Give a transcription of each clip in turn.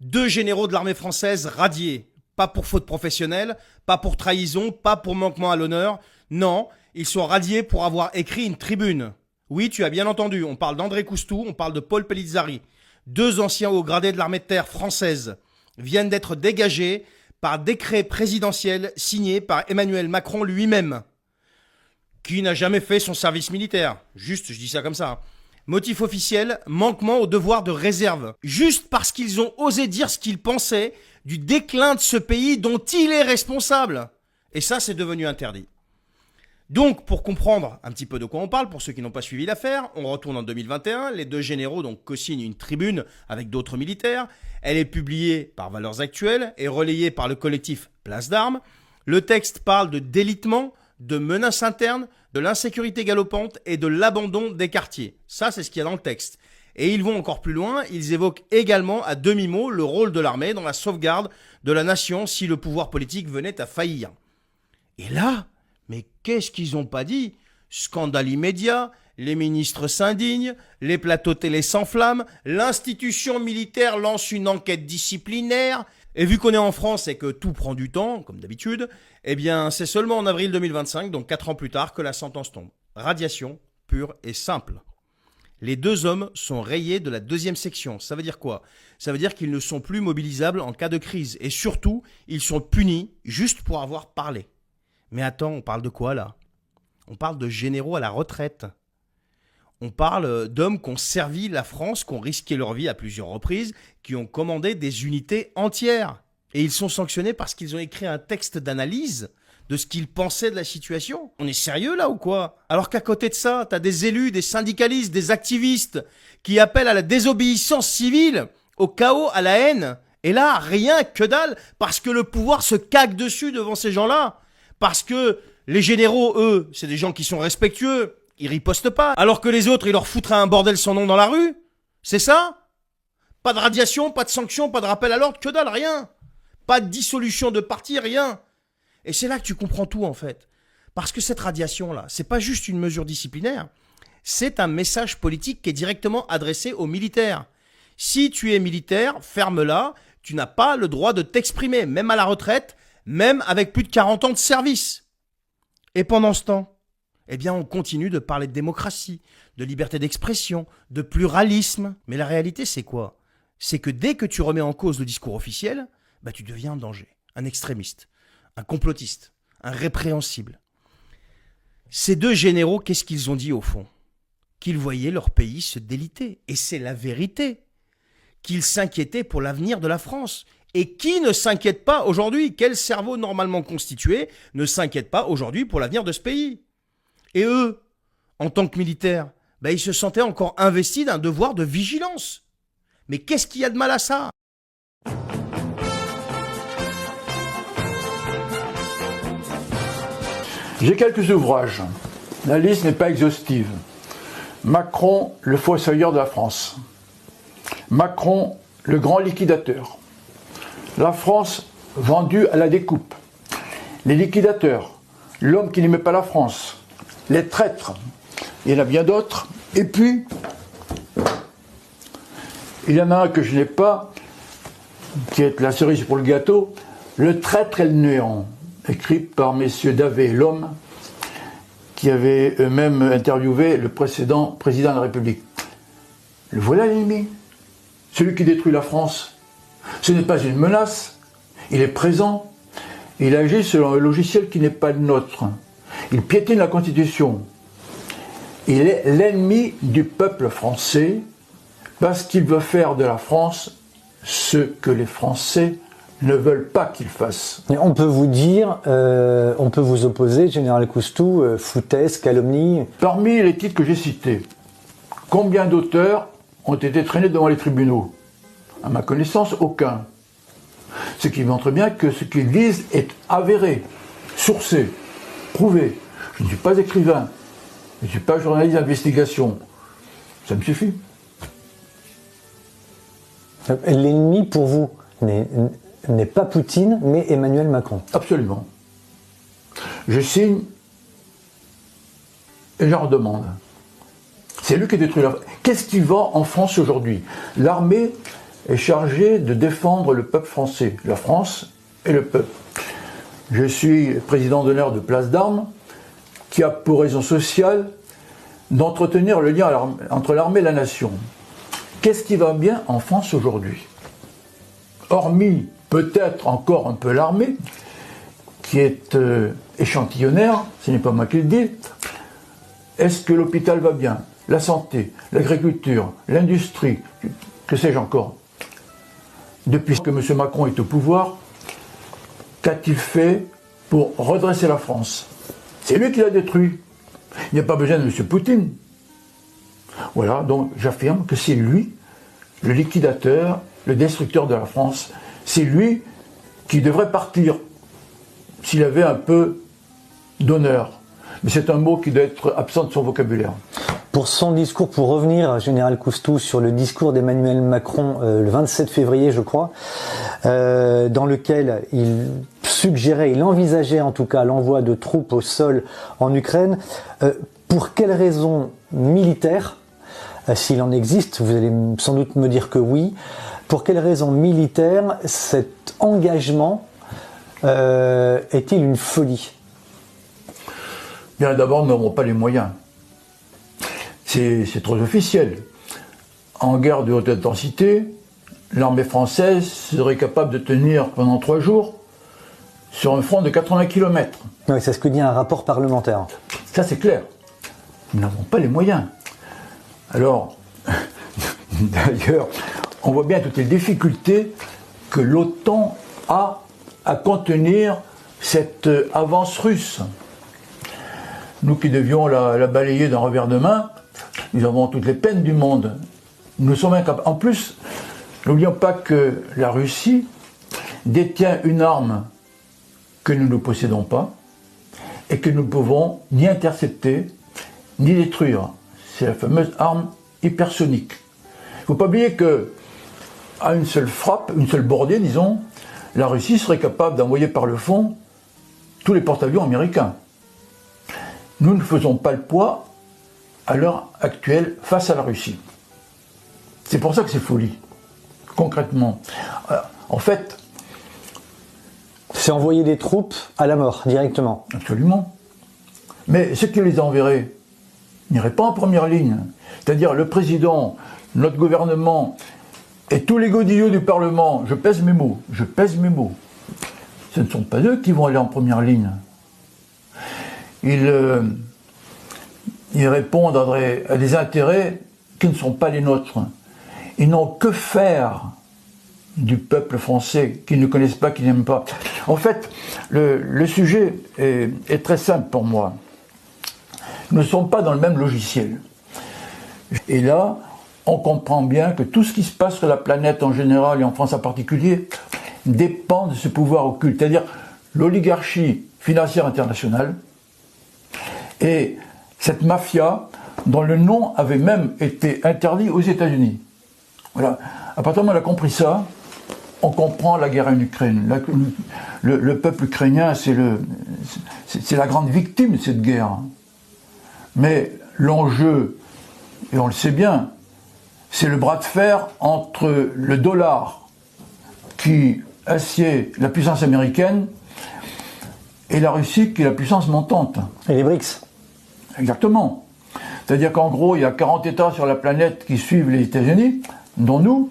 2 généraux de l'armée française radiés. Pas pour faute professionnelle, pas pour trahison, pas pour manquement à l'honneur. Non, ils sont radiés pour avoir écrit une tribune. Oui, tu as bien entendu, on parle d'André Coustou, on parle de Paul Pellizzari. 2 anciens hauts gradés de l'armée de terre française viennent d'être dégagés par décret présidentiel signé par Emmanuel Macron lui-même, qui n'a jamais fait son service militaire. Juste, je dis ça comme ça. Motif officiel, manquement au devoir de réserve. Juste parce qu'ils ont osé dire ce qu'ils pensaient du déclin de ce pays dont il est responsable. Et ça, c'est devenu interdit. Donc, pour comprendre un petit peu de quoi on parle, pour ceux qui n'ont pas suivi l'affaire, on retourne en 2021. Les 2 généraux donc co-signent une tribune avec d'autres militaires. Elle est publiée par Valeurs Actuelles et relayée par le collectif Place d'Armes. Le texte parle de délitement, de menaces internes, de l'insécurité galopante et de l'abandon des quartiers. Ça, c'est ce qu'il y a dans le texte. Et ils vont encore plus loin, ils évoquent également à demi-mot le rôle de l'armée dans la sauvegarde de la nation si le pouvoir politique venait à faillir. Et là, mais qu'est-ce qu'ils n'ont pas dit? Scandale immédiat, les ministres s'indignent, les plateaux télé s'enflamment, l'institution militaire lance une enquête disciplinaire. Et vu qu'on est en France et que tout prend du temps, comme d'habitude, eh bien c'est seulement en avril 2025, donc 4 ans plus tard, que la sentence tombe. Radiation pure et simple. Les 2 hommes sont rayés de la 2e section. Ça veut dire quoi? Ça veut dire qu'ils ne sont plus mobilisables en cas de crise. Et surtout, ils sont punis juste pour avoir parlé. Mais attends, on parle de quoi là? On parle de généraux à la retraite. On parle d'hommes qui ont servi la France, qui ont risqué leur vie à plusieurs reprises, qui ont commandé des unités entières. Et ils sont sanctionnés parce qu'ils ont écrit un texte d'analyse de ce qu'ils pensaient de la situation. On est sérieux là ou quoi? Alors qu'à côté de ça, t'as des élus, des syndicalistes, des activistes qui appellent à la désobéissance civile, au chaos, à la haine. Et là, rien, que dalle, parce que le pouvoir se cague dessus devant ces gens-là. Parce que les généraux, eux, c'est des gens qui sont respectueux, ils ripostent pas. Alors que les autres, ils leur foutraient un bordel sans nom dans la rue. C'est ça? Pas de radiation, pas de sanction, pas de rappel à l'ordre, que dalle, rien. Pas de dissolution de parti, rien. Et c'est là que tu comprends tout en fait. Parce que cette radiation-là, c'est pas juste une mesure disciplinaire, c'est un message politique qui est directement adressé aux militaires. Si tu es militaire, ferme-la, tu n'as pas le droit de t'exprimer, même à la retraite, même avec plus de 40 ans de service. Et pendant ce temps, eh bien on continue de parler de démocratie, de liberté d'expression, de pluralisme. Mais la réalité c'est quoi? C'est que dès que tu remets en cause le discours officiel, bah, tu deviens un danger, un extrémiste, un complotiste, un répréhensible. Ces 2 généraux, qu'est-ce qu'ils ont dit au fond? Qu'ils voyaient leur pays se déliter. Et c'est la vérité. Qu'ils s'inquiétaient pour l'avenir de la France. Et qui ne s'inquiète pas aujourd'hui? Quel cerveau normalement constitué ne s'inquiète pas aujourd'hui pour l'avenir de ce pays? Et eux, en tant que militaires, bah, ils se sentaient encore investis d'un devoir de vigilance. Mais qu'est-ce qu'il y a de mal à ça? J'ai quelques ouvrages. La liste n'est pas exhaustive. Macron, le fossoyeur de la France. Macron, le grand liquidateur. La France vendue à la découpe. Les liquidateurs. L'homme qui n'aimait pas la France. Les traîtres. Il y en a bien d'autres. Et puis, il y en a un que je n'ai pas, qui est la cerise pour le gâteau, Le traître et le néant, écrit par messieurs Davé et Lhomme, qui avaient eux-mêmes interviewé le précédent président de la République. Le voilà l'ennemi, celui qui détruit la France. Ce n'est pas une menace, il est présent, il agit selon un logiciel qui n'est pas le nôtre. Il piétine la Constitution. Il est l'ennemi du peuple français parce qu'il veut faire de la France ce que les Français ne veulent pas qu'il fasse. Et on peut vous dire, on peut vous opposer, Général Coustou, foutaise, calomnie. Parmi les titres que j'ai cités, combien d'auteurs ont été traînés devant les tribunaux? À ma connaissance, aucun. Ce qui montre bien que ce qu'ils disent est avéré, sourcé, prouvé. Je ne suis pas écrivain, je ne suis pas journaliste d'investigation. Ça me suffit. L'ennemi pour vous n'est pas Poutine, mais Emmanuel Macron. Absolument. Je signe et je leur demande. C'est lui qui détruit la France. Qu'est-ce qui vend en France aujourd'hui? L'armée est chargé de défendre le peuple français, la France et le peuple. Je suis président d'honneur de Place d'Armes, qui a pour raison sociale d'entretenir le lien entre l'armée et la nation. Qu'est-ce qui va bien en France aujourd'hui? Hormis peut-être encore un peu l'armée, qui est échantillonnaire, ce n'est pas moi qui le dis, est-ce que l'hôpital va bien? La santé, l'agriculture, l'industrie, que sais-je encore? Depuis que M. Macron est au pouvoir, qu'a-t-il fait pour redresser la France? C'est lui qui l'a détruit. Il n'y a pas besoin de M. Poutine. Voilà, donc j'affirme que c'est lui, le liquidateur, le destructeur de la France. C'est lui qui devrait partir s'il avait un peu d'honneur. Mais c'est un mot qui doit être absent de son vocabulaire. Pour son discours, pour revenir, Général Coustou, sur le discours d'Emmanuel Macron le 27 février, je crois, dans lequel il suggérait, il envisageait en tout cas l'envoi de troupes au sol en Ukraine. Pour quelles raisons militaires, s'il en existe, vous allez sans doute me dire que oui, pour quelles raisons militaires cet engagement est-il une folie? Bien, d'abord, nous n'avons pas les moyens. C'est trop officiel. En guerre de haute intensité, l'armée française serait capable de tenir pendant 3 jours sur un front de 80 km. Oui, c'est ce que dit un rapport parlementaire. Ça, c'est clair. Nous n'avons pas les moyens. Alors, d'ailleurs, on voit bien toutes les difficultés que l'OTAN a à contenir cette avance russe. Nous qui devions la balayer d'un revers de main, nous avons toutes les peines du monde. Nous sommes incapables. En plus, n'oublions pas que la Russie détient une arme que nous ne possédons pas et que nous ne pouvons ni intercepter ni détruire. C'est la fameuse arme hypersonique. Il ne faut pas oublier que, à une seule frappe, une seule bordée, disons, la Russie serait capable d'envoyer par le fond tous les porte-avions américains. Nous ne faisons pas le poids à l'heure actuelle face à la Russie. C'est pour ça que c'est folie, concrètement. En fait... C'est envoyer des troupes à la mort, directement. Absolument. Mais ceux qui les enverraient n'iraient pas en première ligne. C'est-à-dire le président, notre gouvernement et tous les godillots du Parlement, je pèse mes mots, ce ne sont pas eux qui vont aller en première ligne. Ils répondent à des intérêts qui ne sont pas les nôtres. Ils n'ont que faire du peuple français qu'ils ne connaissent pas, qu'ils n'aiment pas. En fait, le sujet est très simple pour moi. Nous ne sommes pas dans le même logiciel. Et là, on comprend bien que tout ce qui se passe sur la planète en général et en France en particulier dépend de ce pouvoir occulte, c'est-à-dire l'oligarchie financière internationale et cette mafia dont le nom avait même été interdit aux États-Unis. Voilà. À partir du moment où on a compris ça, on comprend la guerre en Ukraine. Le peuple ukrainien, c'est la grande victime de cette guerre. Mais l'enjeu, et on le sait bien, c'est le bras de fer entre le dollar qui assied la puissance américaine et la Russie qui est la puissance montante. Et les BRICS. Exactement. C'est-à-dire qu'en gros, il y a 40 États sur la planète qui suivent les États-Unis, dont nous,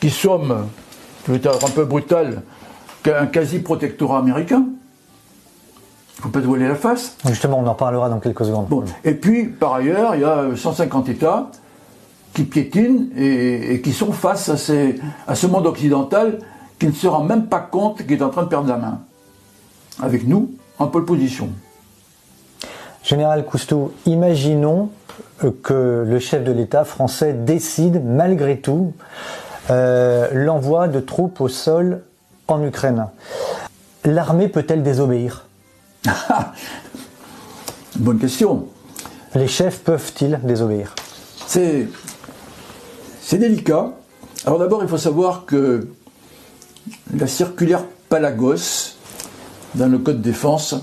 qui sommes, peut-être un peu brutal, un quasi-protectorat américain. Il ne faut pas se voiler la face. Justement, on en parlera dans quelques secondes. Bon. Et puis, par ailleurs, il y a 150 États qui piétinent et qui sont face à ce monde occidental qui ne se rend même pas compte qu'il est en train de perdre la main. Avec nous, en pole position. Général Coustou, imaginons que le chef de l'État français décide malgré tout l'envoi de troupes au sol en Ukraine. L'armée peut-elle désobéir? Bonne question. Les chefs peuvent-ils désobéir? C'est délicat. Alors d'abord, il faut savoir que la circulaire Palagos, dans le Code défense,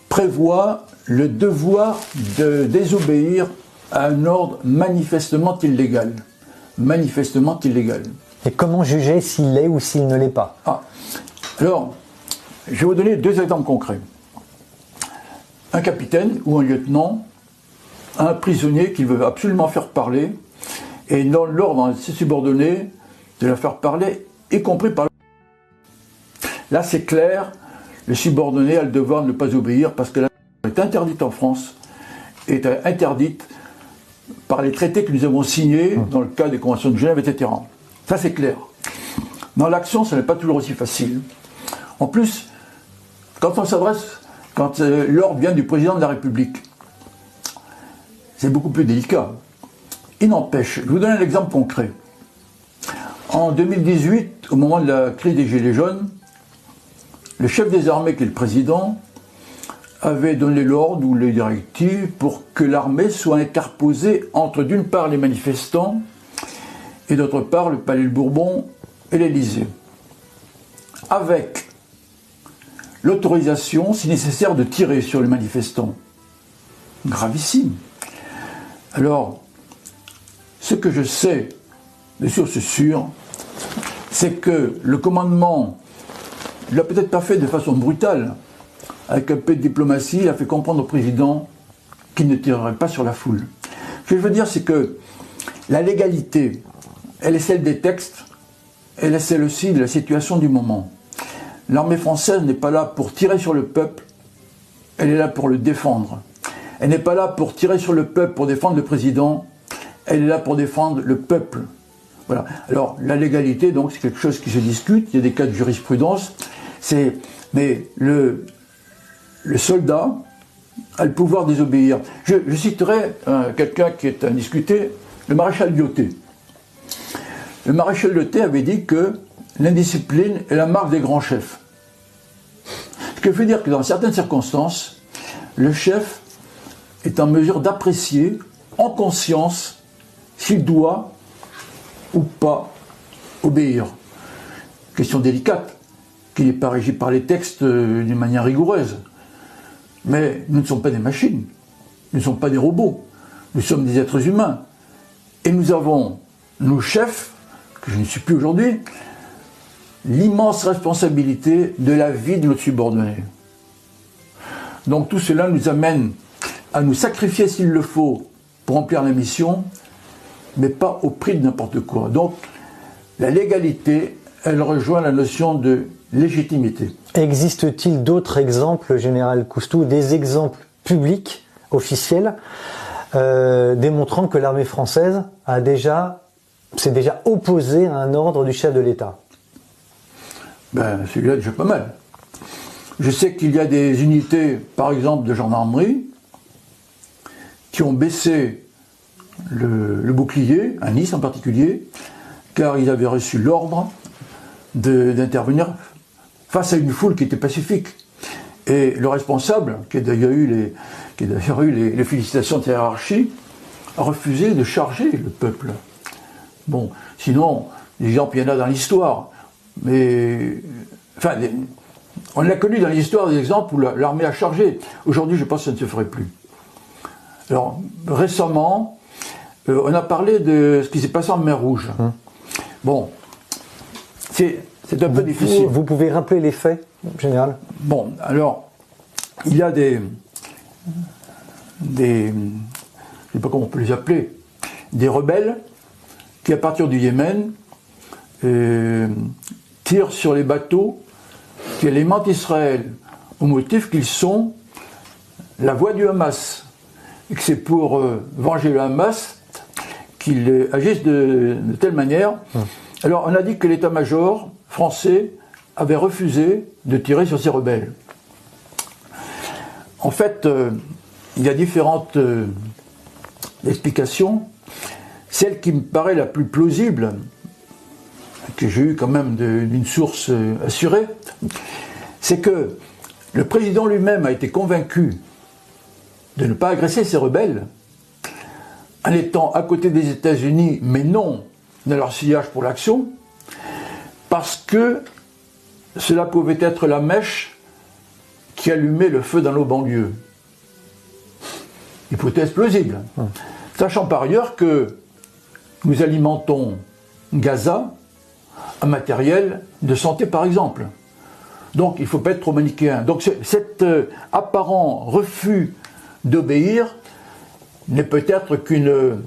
prévoit le devoir de désobéir à un ordre manifestement illégal. Manifestement illégal. Et comment juger s'il l'est ou s'il ne l'est pas? Alors, je vais vous donner 2 exemples concrets. Un capitaine ou un lieutenant a un prisonnier qu'il veut absolument faire parler et il donne l'ordre à ses subordonnés de la faire parler, y compris par... Là, c'est clair, le subordonné a le devoir de ne pas obéir parce que la est interdite en France, est interdite par les traités que nous avons signés dans le cadre des conventions de Genève, etc. Ça, c'est clair. Dans l'action, ce n'est pas toujours aussi facile. En plus, quand l'ordre vient du président de la République, c'est beaucoup plus délicat. Il n'empêche, je vous donne un exemple concret. En 2018, au moment de la crise des Gilets jaunes, le chef des armées, qui est le président, avait donné l'ordre ou les directives pour que l'armée soit interposée entre d'une part les manifestants et d'autre part le Palais de Bourbon et l'Élysée. Avec l'autorisation, si nécessaire, de tirer sur les manifestants. Gravissime. Alors, ce que je sais de source sûre, c'est que le commandement ne l'a peut-être pas fait de façon brutale, avec un peu de diplomatie, il a fait comprendre au président qu'il ne tirerait pas sur la foule. Ce que je veux dire, c'est que la légalité, elle est celle des textes, elle est celle aussi de la situation du moment. L'armée française n'est pas là pour tirer sur le peuple, elle est là pour le défendre. Elle n'est pas là pour tirer sur le peuple, pour défendre le président, elle est là pour défendre le peuple. Voilà. Alors, la légalité, donc, c'est quelque chose qui se discute, il y a des cas de jurisprudence, mais le soldat a le pouvoir de désobéir. Je citerai quelqu'un qui est indiscuté, le maréchal Lyautey. Le maréchal Lyautey avait dit que l'indiscipline est la marque des grands chefs. Ce qui veut dire que dans certaines circonstances, le chef est en mesure d'apprécier en conscience s'il doit ou pas obéir. Question délicate, qui n'est pas régie par les textes d'une manière rigoureuse. Mais nous ne sommes pas des machines, nous ne sommes pas des robots, nous sommes des êtres humains. Et nous avons, nos chefs, que je ne suis plus aujourd'hui, l'immense responsabilité de la vie de notre subordonné. Donc tout cela nous amène à nous sacrifier s'il le faut pour remplir la mission, mais pas au prix de n'importe quoi. Donc la légalité, elle rejoint la notion de légitimité. Existe-t-il d'autres exemples, Général Coustou, des exemples publics, officiels, démontrant que l'armée française s'est déjà opposée à un ordre du chef de l'État? Celui-là, déjà pas mal. Je sais qu'il y a des unités, par exemple, de gendarmerie, qui ont baissé le bouclier, à Nice en particulier, car ils avaient reçu l'ordre d'intervenir face à une foule qui était pacifique. Et le responsable, qui a d'ailleurs eu les félicitations de hiérarchie, a refusé de charger le peuple. Bon, sinon, des exemples, il y en a dans l'histoire. Mais, enfin, on a connu dans l'histoire des exemples où l'armée a chargé. Aujourd'hui, je pense que ça ne se ferait plus. Alors, récemment, on a parlé de ce qui s'est passé en mer Rouge. Bon, c'est un peu difficile. Vous pouvez rappeler les faits, général? Bon, alors, il y a des je ne sais pas comment on peut les appeler, des rebelles qui, à partir du Yémen, tirent sur les bateaux qui alimentent Israël au motif qu'ils sont la voix du Hamas et que c'est pour venger le Hamas qu'ils agissent de telle manière. Alors on a dit que l'état-major français avait refusé de tirer sur ces rebelles. En fait, il y a différentes explications. Celle qui me paraît la plus plausible, que j'ai eu quand même d'une source assurée, c'est que le président lui-même a été convaincu de ne pas agresser ces rebelles en étant à côté des États-Unis, mais non dans leur sillage pour l'action, parce que cela pouvait être la mèche qui allumait le feu dans nos banlieues. Hypothèse plausible. Sachant par ailleurs que nous alimentons Gaza un matériel de santé par exemple. Donc il ne faut pas être trop manichéen. Donc cet apparent refus d'obéir n'est peut-être qu'une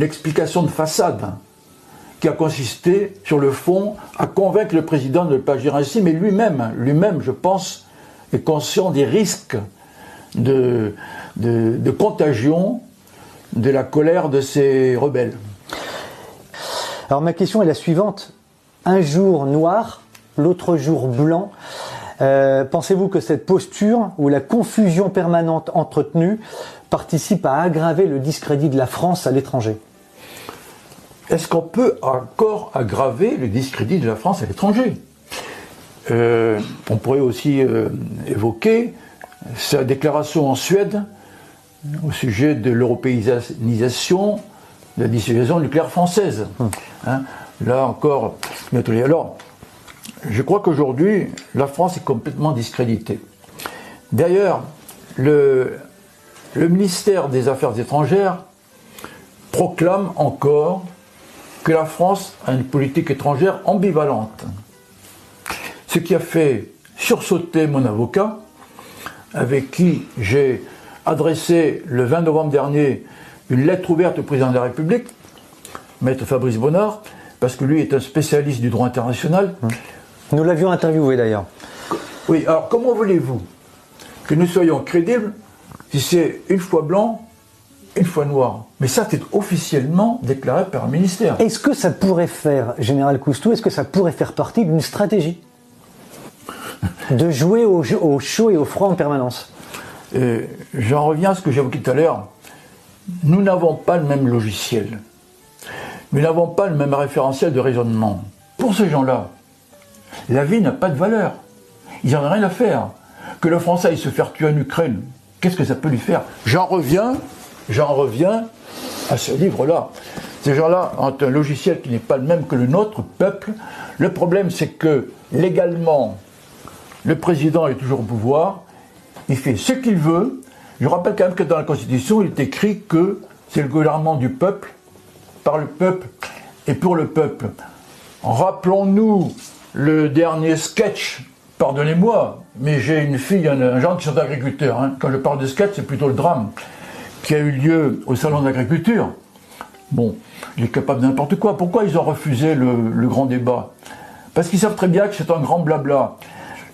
explication de façade qui a consisté sur le fond à convaincre le président de ne pas agir ainsi, mais lui-même, je pense, est conscient des risques de contagion de la colère de ces rebelles. Alors ma question est la suivante. Un jour noir, l'autre jour blanc. Pensez-vous que cette posture ou la confusion permanente entretenue participe à aggraver le discrédit de la France à l'étranger ? Est-ce qu'on peut encore aggraver le discrédit de la France à l'étranger ? On pourrait aussi évoquer sa déclaration en Suède au sujet de l'européanisation de la dissuasion nucléaire française. Hein, là encore, alors, je crois qu'aujourd'hui, la France est complètement discréditée. D'ailleurs, le ministère des Affaires étrangères proclame encore que la France a une politique étrangère ambivalente. Ce qui a fait sursauter mon avocat, avec qui j'ai adressé le 20 novembre dernier une lettre ouverte au président de la République, maître Fabrice Bonnard, parce que lui est un spécialiste du droit international. Nous l'avions interviewé d'ailleurs. Oui, alors comment voulez-vous que nous soyons crédibles si c'est une fois blanc, une fois noir? Mais ça, c'est officiellement déclaré par un ministère. Est-ce que ça pourrait faire, Général Coustou, est-ce que ça pourrait faire partie d'une stratégie de jouer au chaud et au froid en permanence? J'en reviens à ce que j'évoquais tout à l'heure. Nous n'avons pas le même logiciel. Nous n'avons pas le même référentiel de raisonnement. Pour ces gens-là, la vie n'a pas de valeur. Ils n'en ont rien à faire. Que le Français aille se faire tuer en Ukraine, qu'est-ce que ça peut lui faire? J'en reviens à ce livre-là. Ces gens-là ont un logiciel qui n'est pas le même que le nôtre, peuple. Le problème, c'est que, légalement, le président est toujours au pouvoir, il fait ce qu'il veut. Je rappelle quand même que dans la Constitution, il est écrit que c'est le gouvernement du peuple, par le peuple et pour le peuple. Rappelons-nous le dernier sketch, pardonnez-moi, mais j'ai une fille, un gendre qui sont agriculteurs. Hein. Quand je parle de sketch, c'est plutôt le drame qui a eu lieu au salon de l'agriculture. Bon, il est capable de n'importe quoi. Pourquoi ils ont refusé le grand débat? Parce qu'ils savent très bien que c'est un grand blabla.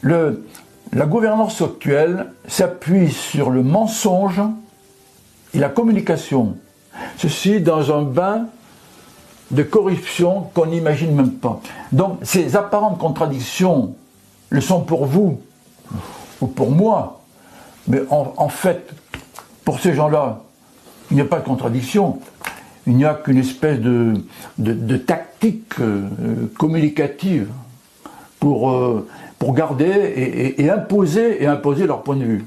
La gouvernance actuelle s'appuie sur le mensonge et la communication. Ceci dans un bain de corruption qu'on n'imagine même pas. Donc ces apparentes contradictions le sont pour vous ou pour moi, mais en fait, pour ces gens-là, il n'y a pas de contradiction. Il n'y a qu'une espèce de tactique communicative pour garder et imposer leur point de vue.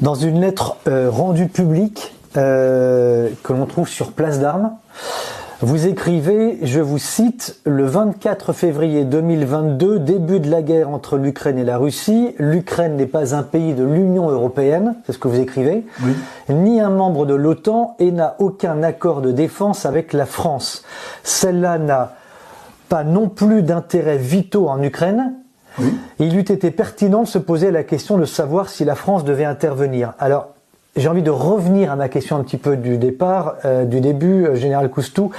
Dans une lettre rendue publique que l'on trouve sur Place d'Armes, vous écrivez, je vous cite, le 24 février 2022, début de la guerre entre l'Ukraine et la Russie. L'Ukraine n'est pas un pays de l'Union européenne, c'est ce que vous écrivez, oui, ni un membre de l'OTAN et n'a aucun accord de défense avec la France. Celle-là n'a pas non plus d'intérêts vitaux en Ukraine. oui. Il eût été pertinent de se poser la question de savoir si la France devait intervenir. Alors, j'ai envie de revenir à ma question un petit peu du départ, du début, Général Coustou.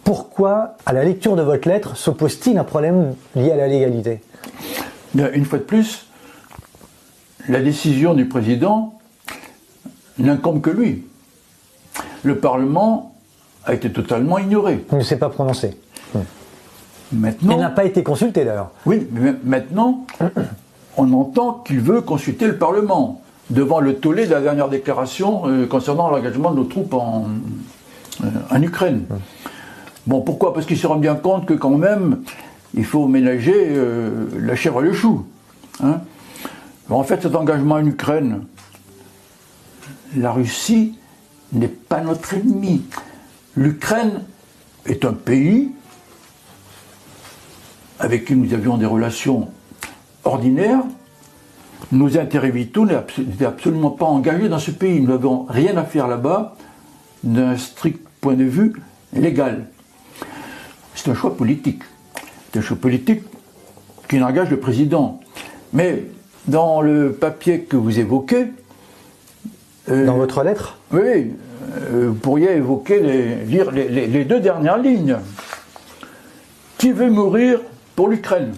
Pourquoi, à la lecture de votre lettre, s'oppose-t-il un problème lié à la légalité? Bien, une fois de plus, la décision du président n'incombe que lui. Le Parlement a été totalement ignoré. Il ne s'est pas prononcé. Maintenant, Il n'a pas été consulté d'ailleurs. oui, mais maintenant, on entend qu'il veut consulter le Parlement devant le tollé de la dernière déclaration concernant l'engagement de nos troupes en Ukraine. Bon, pourquoi? Parce qu'il se rend bien compte que quand même, il faut ménager la chèvre et le chou. Hein. En fait, cet engagement en Ukraine, la Russie n'est pas notre ennemi. L'Ukraine est un pays avec qui nous avions des relations ordinaires. Nos intérêts vitaux n'étaient absolument pas engagés dans ce pays. Nous n'avons rien à faire là-bas d'un strict point de vue légal. C'est un choix politique. c'est un choix politique qui n'engage le président. Mais dans le papier que vous évoquez... dans votre lettre? Oui, vous pourriez évoquer, lire les deux dernières lignes. Qui veut mourir pour l'Ukraine?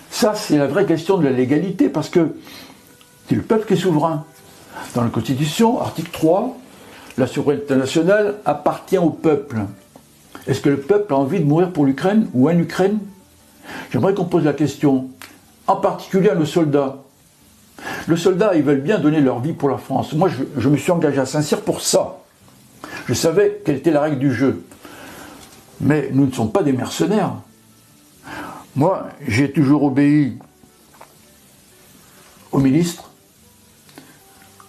Ça, c'est la vraie question de la légalité, parce que c'est le peuple qui est souverain. Dans la Constitution, article 3, la souveraineté nationale appartient au peuple. Est-ce que le peuple a envie de mourir pour l'Ukraine ou en Ukraine? J'aimerais qu'on pose la question, en particulier à nos soldats. Les soldats, ils veulent bien donner leur vie pour la France. Moi, je me suis engagé à Saint-Cyr pour ça. Je savais quelle était la règle du jeu. Mais nous ne sommes pas des mercenaires. Moi, j'ai toujours obéi au ministre,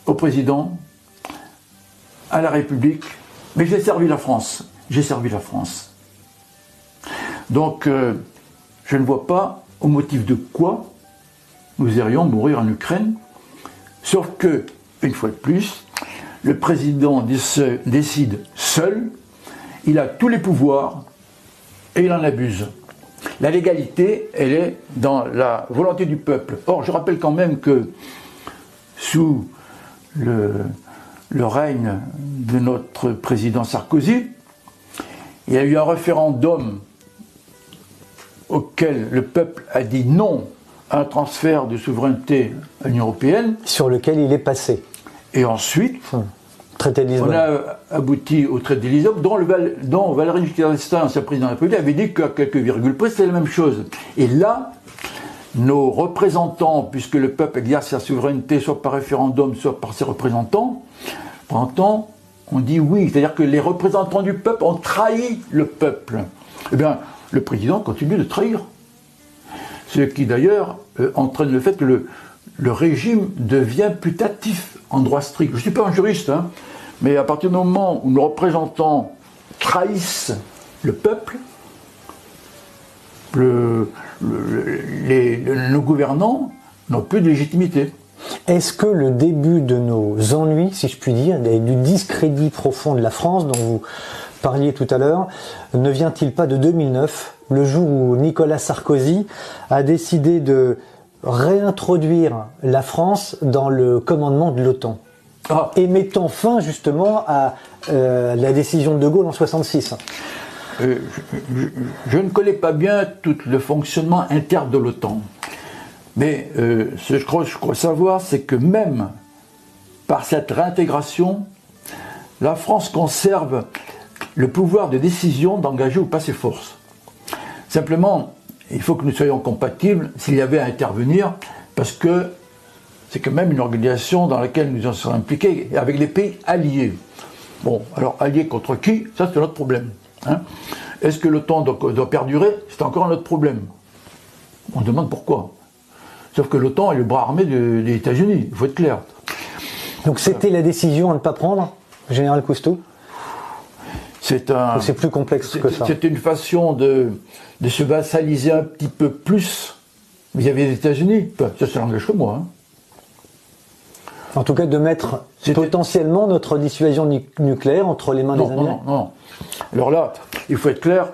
au président, à la République, mais j'ai servi la France. J'ai servi la France. Donc, je ne vois pas au motif de quoi nous irions mourir en Ukraine, sauf que, une fois de plus, le président décide seul, il a tous les pouvoirs et il en abuse. La légalité, elle est dans la volonté du peuple. Or, je rappelle quand même que sous le règne de notre président Sarkozy, il y a eu un référendum auquel le peuple a dit non à un transfert de souveraineté à l'Union européenne. Sur lequel il est passé. Et ensuite, traité de Lisbonne. On a abouti au traité de Lisbonne, dont Valéry Giscard d'Estaing, ancien président de la République, avait dit qu'à quelques virgules près, c'était la même chose. Et là, nos représentants, puisque le peuple exerce sa souveraineté soit par référendum, soit par ses représentants, on dit oui. C'est-à-dire que les représentants du peuple ont trahi le peuple. Eh bien, le président continue de trahir. Ce qui d'ailleurs entraîne le fait que le régime devient putatif en droit strict. Je ne suis pas un juriste, hein, mais à partir du moment où nos représentants trahissent le peuple, nos gouvernants n'ont plus de légitimité. Est-ce que le début de nos ennuis, si je puis dire, et du discrédit profond de la France dont vous parliez tout à l'heure, ne vient-il pas de 2009, le jour où Nicolas Sarkozy a décidé de réintroduire la France dans le commandement de l'OTAN, et mettant fin justement à la décision de De Gaulle en 1966. Je ne connais pas bien tout le fonctionnement interne de l'OTAN, mais ce que je crois savoir, c'est que même par cette réintégration, la France conserve le pouvoir de décision d'engager ou pas ses forces. Simplement, il faut que nous soyons compatibles s'il y avait à intervenir, parce que c'est quand même une organisation dans laquelle nous en sommes impliqués, avec des pays alliés. Bon, alors alliés contre qui? Ça, c'est notre problème. Hein. Est-ce que l'OTAN doit perdurer? C'est encore un autre problème. On demande pourquoi. Sauf que l'OTAN est le bras armé des États-Unis, il faut être clair. Donc c'était la décision à ne pas prendre, Général Cousteau? C'est plus complexe que ça. C'est une façon de se vassaliser un petit peu plus vis-à-vis des États-Unis. Ça n'engage que moi. Hein. En tout cas, de mettre potentiellement notre dissuasion nucléaire entre les mains des Américains. Non. Alors là, il faut être clair,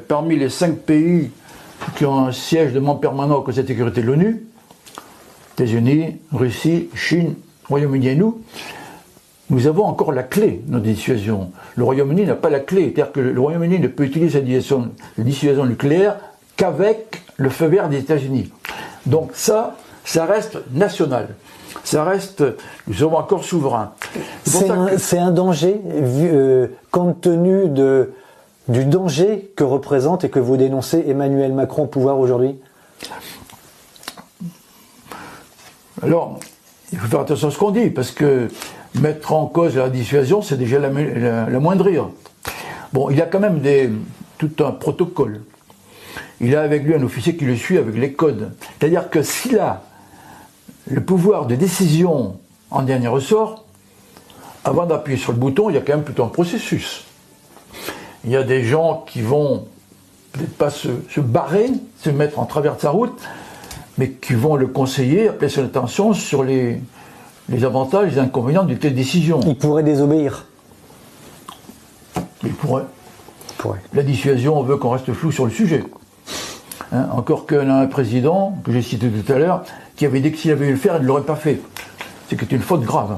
parmi les 5 pays qui ont un siège de membre permanent au Conseil de sécurité de l'ONU, États-Unis, Russie, Chine, Royaume-Uni et nous avons encore la clé de notre dissuasion. Le Royaume-Uni n'a pas la clé, c'est-à-dire que le Royaume-Uni ne peut utiliser sa dissuasion nucléaire qu'avec le feu vert des États-Unis. Donc ça reste national. Nous sommes encore souverains. C'est un danger, compte tenu du danger que représente et que vous dénoncez Emmanuel Macron au pouvoir aujourd'hui? Alors, il faut faire attention à ce qu'on dit, parce que mettre en cause la dissuasion, c'est déjà la moindre. Bon, il y a quand même tout un protocole. Il a avec lui un officier qui le suit avec les codes. C'est-à-dire que s'il a le pouvoir de décision en dernier ressort, avant d'appuyer sur le bouton, il y a quand même plutôt un processus. Il y a des gens qui vont peut-être pas se barrer, se mettre en travers de sa route, mais qui vont le conseiller, appeler son attention sur les avantages et les inconvénients d'une telle décision. Il pourrait désobéir. Il pourrait. pourrait. La dissuasion, on veut qu'on reste flou sur le sujet. Hein, encore qu'on a un président, que j'ai cité tout à l'heure, qui avait dit que s'il avait eu le faire, il ne l'aurait pas fait. C'est que c'est une faute grave.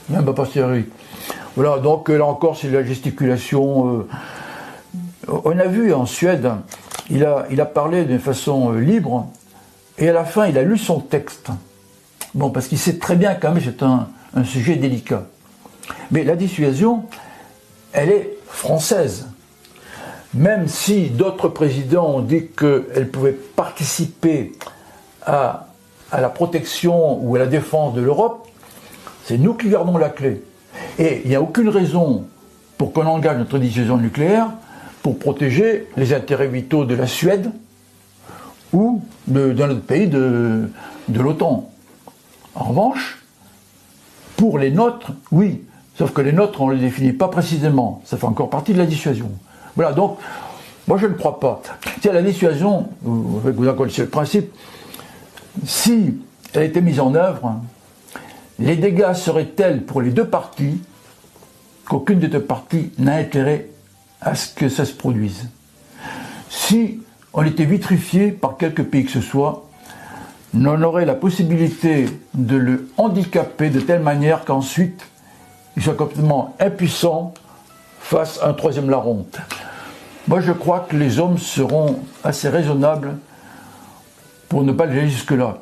Même à posteriori. Voilà, donc là encore, c'est la gesticulation. On a vu en Suède, il a parlé d'une façon libre, et à la fin, il a lu son texte. Bon, parce qu'il sait très bien quand même que c'est un sujet délicat. Mais la dissuasion, elle est française. Même si d'autres présidents ont dit qu'elle pouvait participer à la protection ou à la défense de l'Europe, c'est nous qui gardons la clé. Et il n'y a aucune raison pour qu'on engage notre dissuasion nucléaire pour protéger les intérêts vitaux de la Suède ou d'un autre pays de l'OTAN. En revanche, pour les nôtres, oui. Sauf que les nôtres, on ne les définit pas précisément. Ça fait encore partie de la dissuasion. Voilà, donc, moi je ne crois pas. C'est la dissuasion, vous en connaissez le principe, si elle était mise en œuvre, les dégâts seraient tels pour les deux parties qu'aucune des deux parties n'a intérêt à ce que ça se produise. Si on était vitrifié par quelque pays que ce soit, on aurait la possibilité de le handicaper de telle manière qu'ensuite il soit complètement impuissant face à un troisième larron. Moi je crois que les hommes seront assez raisonnables pour ne pas aller jusque-là.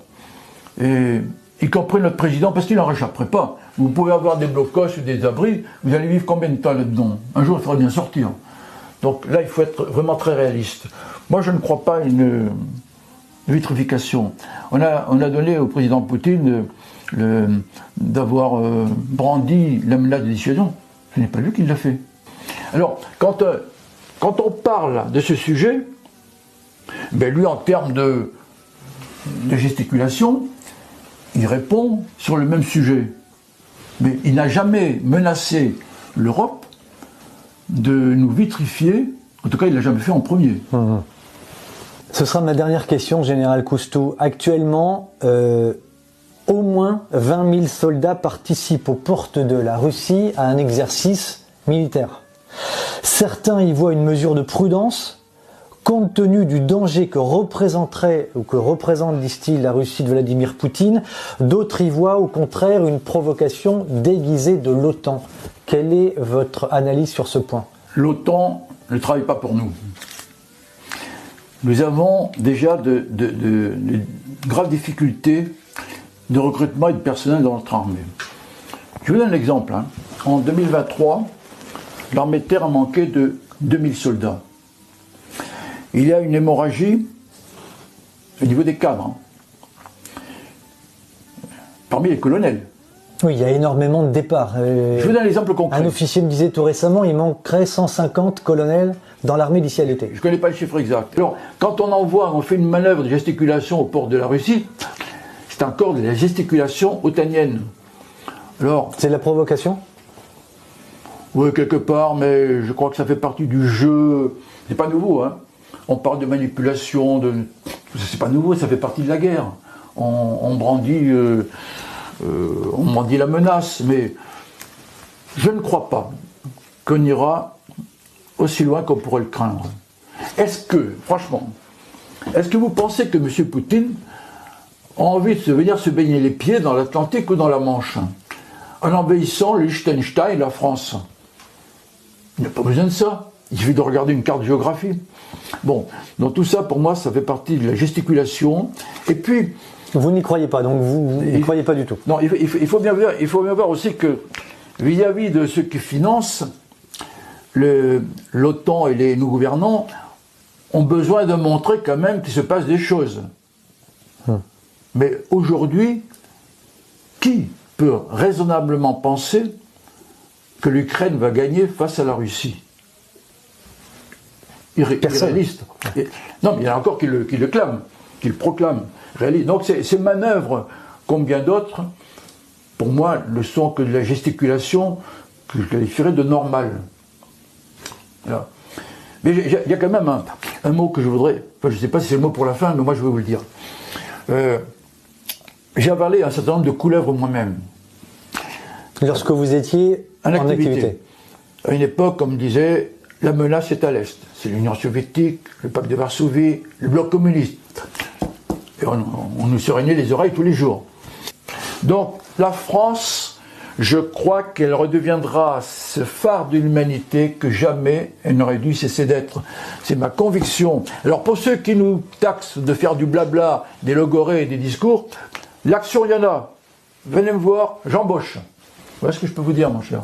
Et y compris notre président, parce qu'il n'en réchapperait pas. Vous pouvez avoir des blocos ou des abris, vous allez vivre combien de temps là-dedans? Un jour il faudra bien sortir. Donc là il faut être vraiment très réaliste. Moi je ne crois pas à une vitrification. On a donné au président Poutine d'avoir brandi la menace de dissuasion. Ce n'est pas lui qui l'a fait. Alors, quand on parle de ce sujet, ben lui, en termes de gesticulation, il répond sur le même sujet. Mais il n'a jamais menacé l'Europe de nous vitrifier. En tout cas, il ne l'a jamais fait en premier. Mmh. Ce sera ma dernière question, Général Coustou. Actuellement, au moins 20 000 soldats participent aux portes de la Russie à un exercice militaire. Certains y voient une mesure de prudence, compte tenu du danger que représenterait, ou que représente, disent-ils, la Russie de Vladimir Poutine. D'autres y voient au contraire une provocation déguisée de l'OTAN. Quelle est votre analyse sur ce point? L'OTAN ne travaille pas pour nous. Nous avons déjà de graves difficultés de recrutement et de personnel dans notre armée. Je vous donne un exemple. En 2023, l'armée de terre a manqué de 2000 soldats. Il y a une hémorragie au niveau des cadres, parmi les colonels. Oui, il y a énormément de départs. Je vous donne un exemple concret. Un officier me disait tout récemment, il manquerait 150 colonels dans l'armée d'ici à l'été. Je ne connais pas le chiffre exact. Alors, quand on fait une manœuvre de gesticulation au port de la Russie, c'est encore de la gesticulation otanienne. Alors, c'est de la provocation? Oui, quelque part, mais je crois que ça fait partie du jeu. C'est pas nouveau, hein. On parle de manipulation, c'est pas nouveau, ça fait partie de la guerre. On brandit la menace, mais je ne crois pas qu'on ira aussi loin qu'on pourrait le craindre. Est-ce que vous pensez que M. Poutine a envie de venir se baigner les pieds dans l'Atlantique ou dans la Manche, en envahissant le Liechtenstein et la France? Il n'a pas besoin de ça. Il suffit de regarder une carte de géographie. Bon, donc tout ça, pour moi, ça fait partie de la gesticulation. Et puis... Vous n'y croyez pas, donc vous n'y croyez pas du tout. Non, il faut bien voir aussi que, vis-à-vis de ceux qui financent, l'OTAN et nos gouvernants ont besoin de montrer quand même qu'il se passe des choses. Mais aujourd'hui, qui peut raisonnablement penser que l'Ukraine va gagner face à la Russie? Irréaliste. Non, mais il y en a encore qui le clament, qui le proclament. Réaliste. Donc ces manœuvres, comme bien d'autres, pour moi, ne sont que de la gesticulation que je qualifierais de normale. Voilà. Mais il y a quand même un mot que je voudrais, enfin je ne sais pas si c'est le mot pour la fin, mais moi je vais vous le dire. J'ai avalé un certain nombre de couleuvres moi-même. Lorsque vous étiez en activité. À une époque, comme disait la menace est à l'Est. C'est l'Union soviétique, le pacte de Varsovie, le bloc communiste. Et on nous sereignait les oreilles tous les jours. Donc la France, je crois qu'elle redeviendra ce phare de l'humanité que jamais elle n'aurait dû cesser d'être. C'est ma conviction. Alors pour ceux qui nous taxent de faire du blabla, des logorées et des discours, l'action il y en a. Venez me voir, j'embauche. Voilà ce que je peux vous dire, mon cher.